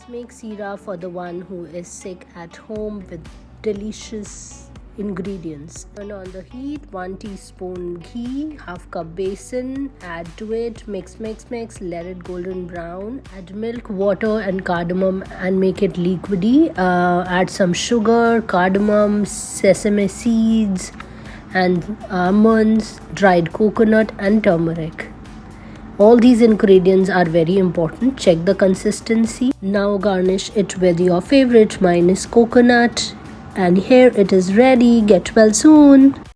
Let's make seera for the one who is sick at home with delicious ingredients. Turn on the heat, 1 teaspoon ghee, half cup besan, add to it, mix, let it golden brown. Add milk, water and cardamom and make it liquidy. Add some sugar, cardamom, sesame seeds and almonds, dried coconut and turmeric. All these ingredients are very important. Check the consistency. Now garnish it with your favorite. Mine is coconut. And here it is ready. Get well soon.